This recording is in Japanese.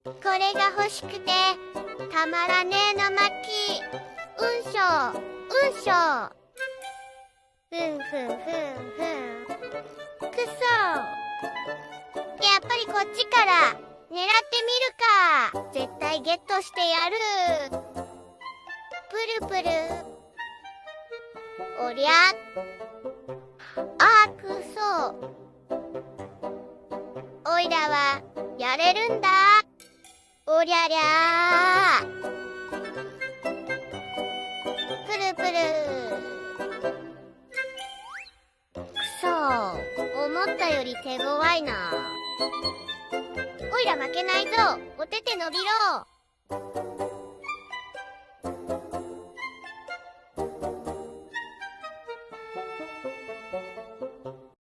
これが欲しくてたまらねえの巻。うんしょうんしょ。ふんふんふんふん。くそ。やっぱりこっちから狙ってみるか。絶対ゲットしてやる。プルプル。おりゃ。あーくそ。おいらはやれるんだ。おりゃりゃー。プルプル。くそー。思ったより手強いな。おいら負けないぞ。おてて伸びろ。